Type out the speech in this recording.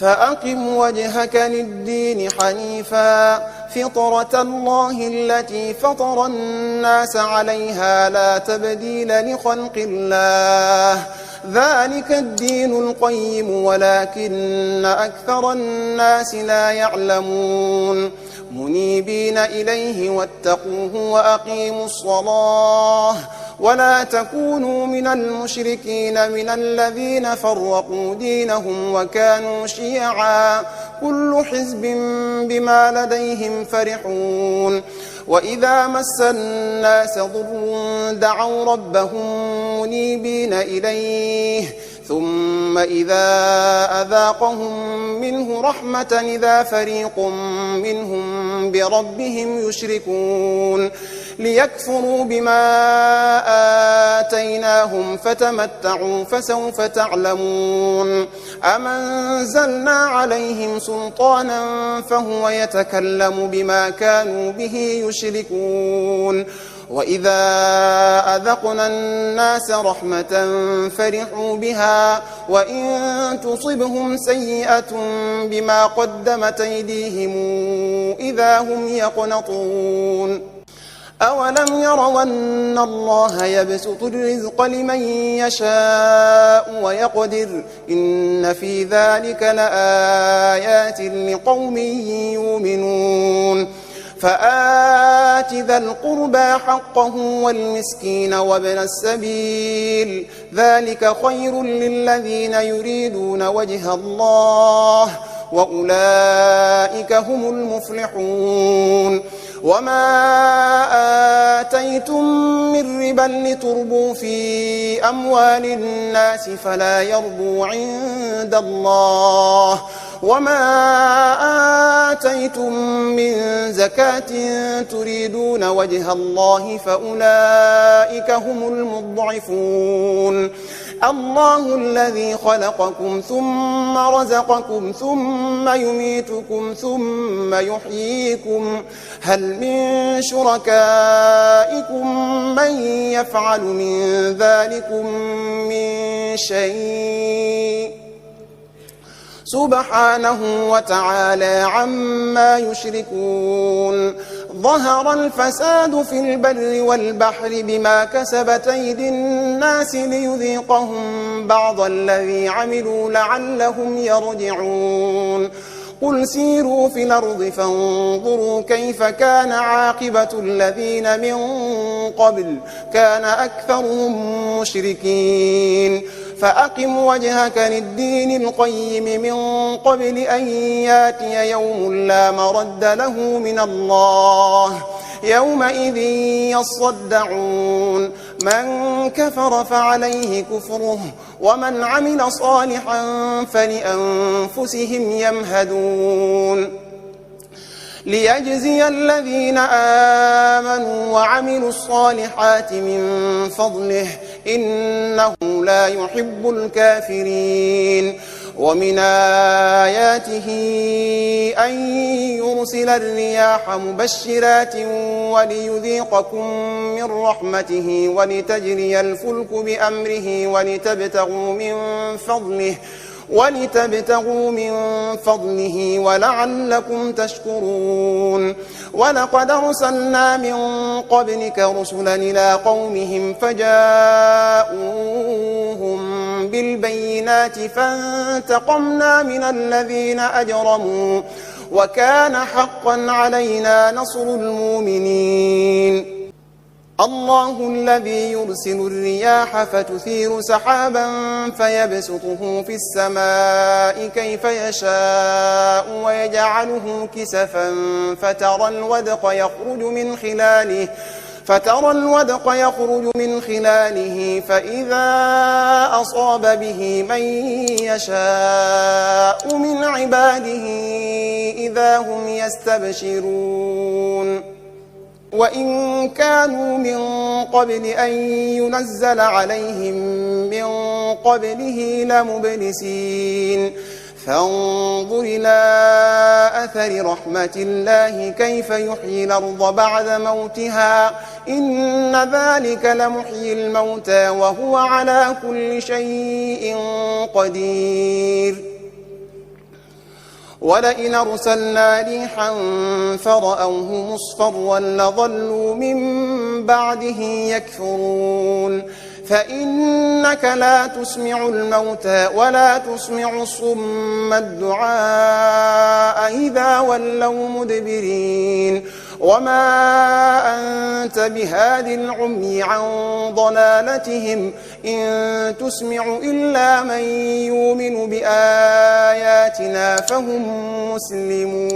فأقم وجهك للدين حنيفا فطرة الله التي فطر الناس عليها لا تبديل لخلق الله ذلك الدين القيم ولكن أكثر الناس لا يعلمون منيبين إليه واتقوه وأقيموا الصلاة ولا تكونوا من المشركين من الذين فرقوا دينهم وكانوا شيعا كل حزب بما لديهم فرحون وإذا مس الناس ضر دعوا ربهم منيبين إليه ثم إذا أذاقهم منه رحمة إذا فريق منهم بربهم يشركون ليكفروا بما آتيناهم فتمتعوا فسوف تعلمون أم أنزلنا عليهم سلطانا فهو يتكلم بما كانوا به يشركون وإذا أذقنا الناس رحمة فرحوا بها وإن تصبهم سيئة بما قدمت أيديهم إذا هم يقنطون أولم يروا أن الله يبسط الرزق لمن يشاء ويقدر إن في ذلك لآيات لقوم يؤمنون فآت ذا القربى حقه والمسكين وابن السبيل ذلك خير للذين يريدون وجه الله وأولئك هم المفلحون وما آتيتم من ربا لتربوا في أموال الناس فلا يربو عند الله وما آتيتم من زكاة تريدون وجه الله فأولئك هم المضعفون الله الذي خلقكم ثم رزقكم ثم يميتكم ثم يحييكم هل من شركائكم من يفعل من ذلكم من شيء سبحانه وتعالى عما يشركون ظهر الفساد في البر والبحر بما كسبت أيدي الناس ليذيقهم بعض الذي عملوا لعلهم يرجعون قل سيروا في الأرض فانظروا كيف كان عاقبة الذين من قبل كان أكثرهم مشركين فأقم وجهك للدين القيم من قبل أن ياتي يوم لا مرد له من الله يومئذ يصدعون من كفر فعليه كفره ومن عمل صالحا فلأنفسهم يمهدون ليجزي الذين آمنوا وعملوا الصالحات من فضله إنه لا يحب الكافرين ومن آياته أن يرسل الرياح مبشرات وليذيقكم من رحمته ولتجري الفلك بأمره ولتبتغوا من فضله ولعلكم تشكرون ولقد أرسلنا من قبلك رسلا إلى قومهم فجاءوهم بالبينات فانتقمنا من الذين أجرموا وكان حقا علينا نصر المؤمنين الله الذي يرسل الرياح فتثير سحابا فيبسطه في السماء كيف يشاء ويجعله كسفا فترى الودق يخرج من خلاله فإذا أصاب به من يشاء من عباده إذا هم يستبشرون وإن كانوا من قبل أن ينزل عليهم من قبله لمبلسين فانظر إلى أثر رحمة الله كيف يحيي الأرض بعد موتها إن ذلك لمحيي الموتى وهو على كل شيء قدير ولئن أرسلنا ريحا فرأوه مصفرا لظلوا من بعده يكفرون فإنك لا تسمع الموتى ولا تسمع الصم الدعاء إذا ولوا مدبرين وما أنت بهاد العمي عن ضلالتهم إن تسمع إلا من يؤمن بآياتنا فهم مسلمون.